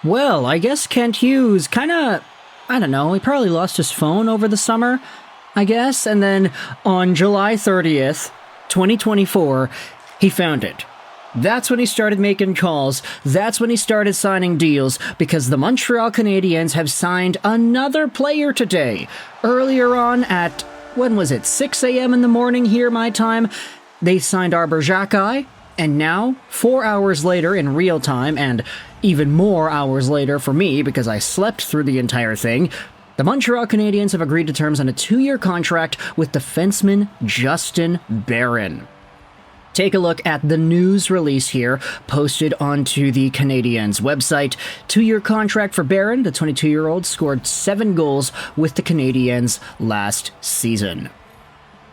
Well, I guess Kent Hughes I don't know, he probably lost his phone over the summer, I guess, and then on July 30th, 2024, he found it. That's when he started making calls. That's when he started signing deals, because the Montreal Canadiens have signed another player today. Earlier on at, 6 a.m. in the morning here, my time, they signed Arber Xhekaj, and now, 4 hours later in real time, and even more hours later for me because I slept through the entire thing, the Montreal Canadiens have agreed to terms on a 2-year contract with defenseman Justin Barron. Take a look at the news release here, posted onto the Canadiens website. 2-year contract for Barron. The 22-year-old scored 7 goals with the Canadiens last season.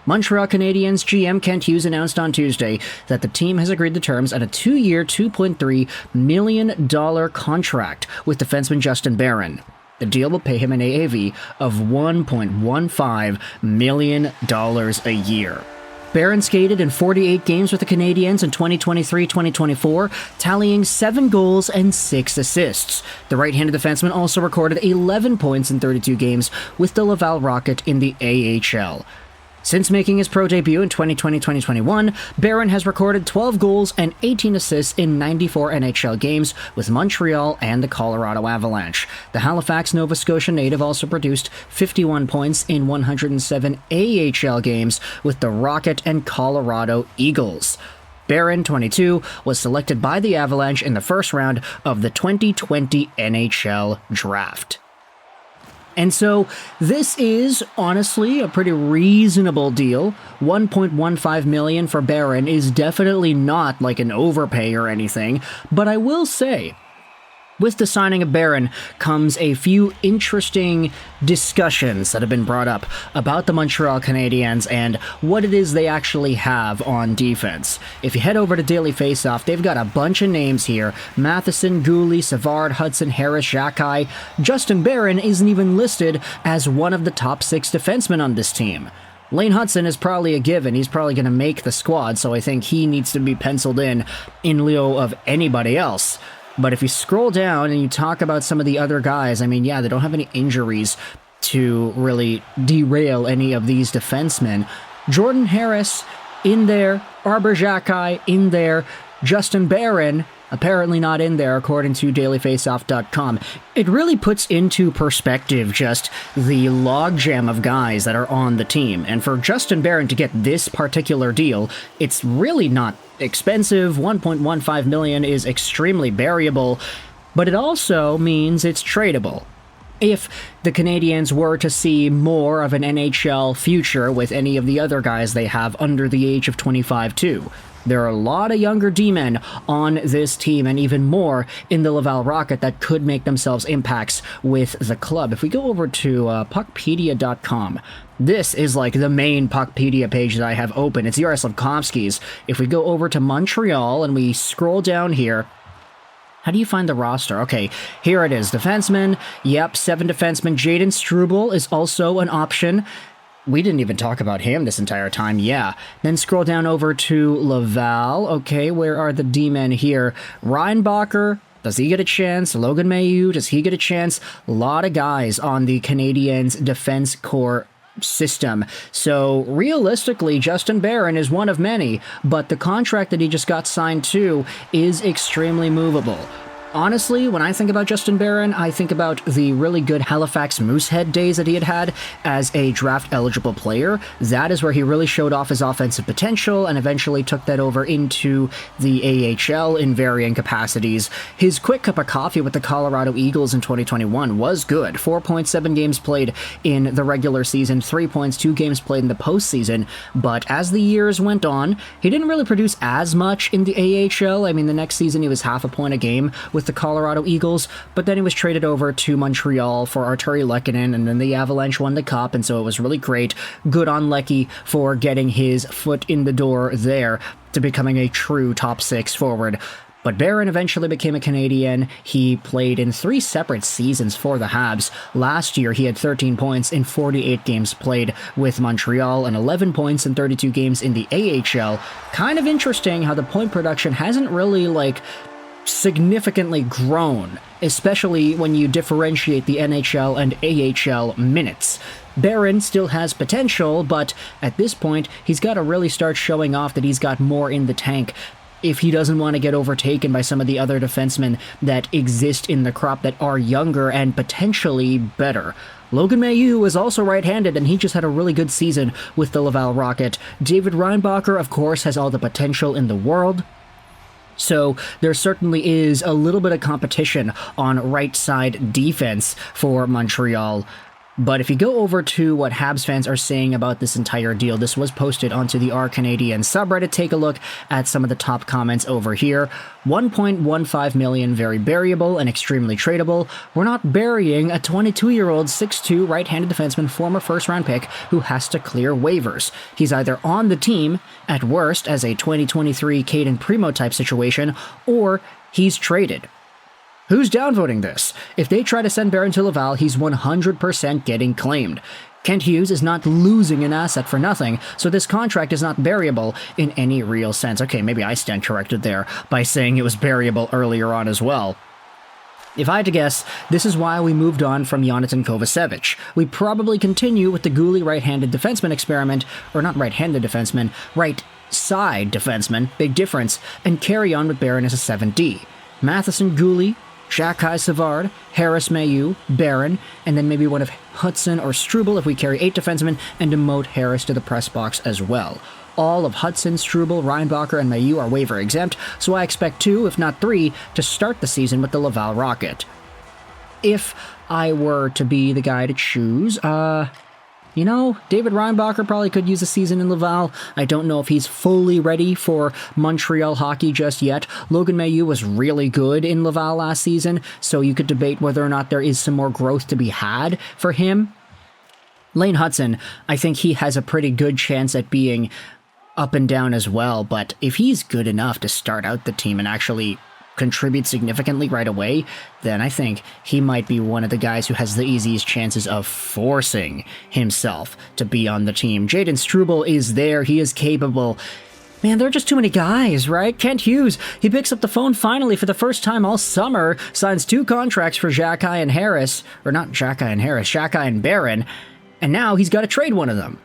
Montreal Canadiens GM Kent Hughes announced on Tuesday that the team has agreed to terms on a 2-year, $2.3 million contract with defenseman Justin Barron. The deal will pay him an AAV of $1.15 million a year. Barron skated in 48 games with the Canadiens in 2023-2024, tallying 7 goals and 6 assists. The right-handed defenseman also recorded 11 points in 32 games with the Laval Rocket in the AHL. Since making his pro debut in 2020-2021, Barron has recorded 12 goals and 18 assists in 94 NHL games with Montreal and the Colorado Avalanche. The Halifax, Nova Scotia native also produced 51 points in 107 AHL games with the Rocket and Colorado Eagles. Barron, 22, was selected by the Avalanche in the first round of the 2020 NHL Draft. And so, this is, honestly, a pretty reasonable deal. $1.15 million for Barron is definitely not like an overpay or anything, but I will say, with the signing of Barron comes a few interesting discussions that have been brought up about the Montreal Canadiens and what it is they actually have on defense. If you head over to Daily Faceoff, they've got a bunch of names here. Matheson, Gooley, Savard, Hudson, Harris, Xhekaj. Justin Barron isn't even listed as one of the top 6 defensemen on this team. Lane Hudson is probably a given. He's probably going to make the squad, so I think he needs to be penciled in lieu of anybody else. But if you scroll down and you talk about some of the other guys, I mean, yeah, they don't have any injuries to really derail any of these defensemen. Jordan Harris in there, Arber Xhekaj in there, Justin Barron apparently not in there according to dailyfaceoff.com. It really puts into perspective just the logjam of guys that are on the team. And for Justin Barron to get this particular deal, it's really not expensive. $1.15 million is extremely variable, but it also means it's tradable. If the Canadiens were to see more of an NHL future with any of the other guys they have under the age of 25 too. There are a lot of younger D-men on this team, and even more in the Laval Rocket that could make themselves impacts with the club. If we go over to puckpedia.com, this is like the main Puckpedia page that I have open. It's Yaroslavsky's. If we go over to Montreal and we scroll down here, how do you find the roster? Okay, here it is. Defensemen. Yep, 7 defensemen. Jayden Struble is also an option. We didn't even talk about him this entire time, yeah. Then scroll down over to Laval. Okay, where are the D-men here? Reinbacher, does he get a chance? Logan Mailloux, does he get a chance? A lot of guys on the Canadiens defense core system. So realistically, Justin Barron is one of many, but the contract that he just got signed to is extremely movable. Honestly, when I think about Justin Barron, I think about the really good Halifax Moosehead days that he had as a draft-eligible player. That is where he really showed off his offensive potential and eventually took that over into the AHL in varying capacities. His quick cup of coffee with the Colorado Eagles in 2021 was good. 4.7 games played in the regular season, 3 points, 2 games played in the postseason. But as the years went on, he didn't really produce as much in the AHL. I mean, the next season he was half a point a game with the Colorado Eagles, but then he was traded over to Montreal for Artturi Lehkonen, and then the Avalanche won the Cup, and so it was really great. Good on Leckie for getting his foot in the door there to becoming a true top 6 forward. But Barron eventually became a Canadian. He played in 3 separate seasons for the Habs. Last year, he had 13 points in 48 games played with Montreal and 11 points in 32 games in the AHL. Kind of interesting how the point production hasn't really, significantly grown, especially when you differentiate the NHL and AHL minutes. Barron still has potential, but at this point, he's got to really start showing off that he's got more in the tank if he doesn't want to get overtaken by some of the other defensemen that exist in the crop that are younger and potentially better. Logan Mailloux is also right-handed, and he just had a really good season with the Laval Rocket. David Reinbacher, of course, has all the potential in the world. So there certainly is a little bit of competition on right-side defense for Montreal. But if you go over to what Habs fans are saying about this entire deal, this was posted onto the Our Canadian subreddit. Take a look at some of the top comments over here. 1.15 million, very variable and extremely tradable. We're not burying a 22-year-old 6'2 right-handed defenseman, former first-round pick, who has to clear waivers. He's either on the team, at worst, as a 2023 Cayden Primo type situation, or he's traded. Who's downvoting this? If they try to send Barron to Laval, he's 100% getting claimed. Kent Hughes is not losing an asset for nothing, so this contract is not variable in any real sense. Okay, maybe I stand corrected there by saying it was variable earlier on as well. If I had to guess, this is why we moved on from Jonathan Kovacevic. We probably continue with the Gooley right-handed defenseman experiment, or not right-handed defenseman, right-side defenseman, big difference, and carry on with Barron as a 7D. Matheson, Gooley, Jacques Savard, Harris, Mailloux, Barron, and then maybe one of Hudson or Struble if we carry 8 defensemen, and demote Harris to the press box as well. All of Hudson, Struble, Reinbacher, and Mailloux are waiver exempt, so I expect 2, if not 3, to start the season with the Laval Rocket. If I were to be the guy to choose, you know, David Reinbacher probably could use a season in Laval. I don't know if he's fully ready for Montreal hockey just yet. Logan Mailloux was really good in Laval last season, so you could debate whether or not there is some more growth to be had for him. Lane Hudson, I think he has a pretty good chance at being up and down as well, but if he's good enough to start out the team and actually contribute significantly right away, then I think he might be one of the guys who has the easiest chances of forcing himself to be on the team. Jayden Struble is there. He is capable. Man, there are just too many guys, right? Kent Hughes, he picks up the phone finally for the first time all summer, signs 2 contracts for Jacques and Harris, or not Jacques and Harris, Jacques and Barron, and now he's got to trade one of them.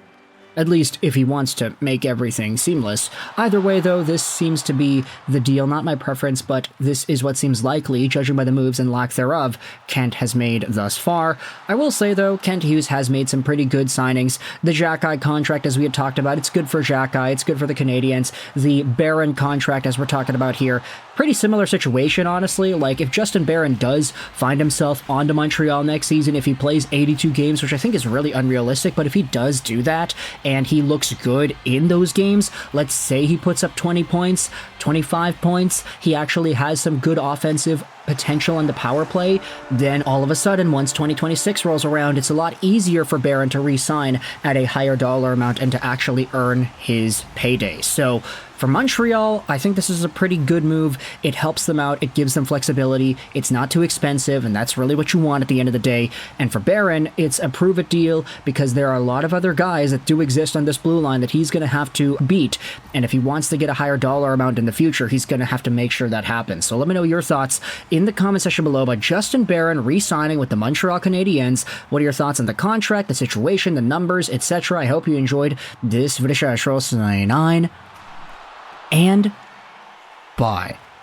At least, if he wants to make everything seamless. Either way, though, this seems to be the deal. Not my preference, but this is what seems likely, judging by the moves and lack thereof Kent has made thus far. I will say, though, Kent Hughes has made some pretty good signings. The Jacques contract, as we had talked about, it's good for Jacques, it's good for the Canadiens. The Barron contract, as we're talking about here, pretty similar situation, honestly. Like, if Justin Barron does find himself onto Montreal next season, if he plays 82 games, which I think is really unrealistic, but if he does do that, and he looks good in those games, let's say he puts up 20 points, 25 points, he actually has some good offensive potential on the power play, then all of a sudden, once 2026 rolls around, it's a lot easier for Barron to re-sign at a higher dollar amount and to actually earn his payday. So for Montreal, I think this is a pretty good move. It helps them out. It gives them flexibility. It's not too expensive, and that's really what you want at the end of the day. And for Barron, it's a prove-it deal because there are a lot of other guys that do exist on this blue line that he's going to have to beat. And if he wants to get a higher dollar amount in the future, he's going to have to make sure that happens. So let me know your thoughts in the comment section below about Justin Barron re-signing with the Montreal Canadiens. What are your thoughts on the contract, the situation, the numbers, etc.? I hope you enjoyed this video. And bye.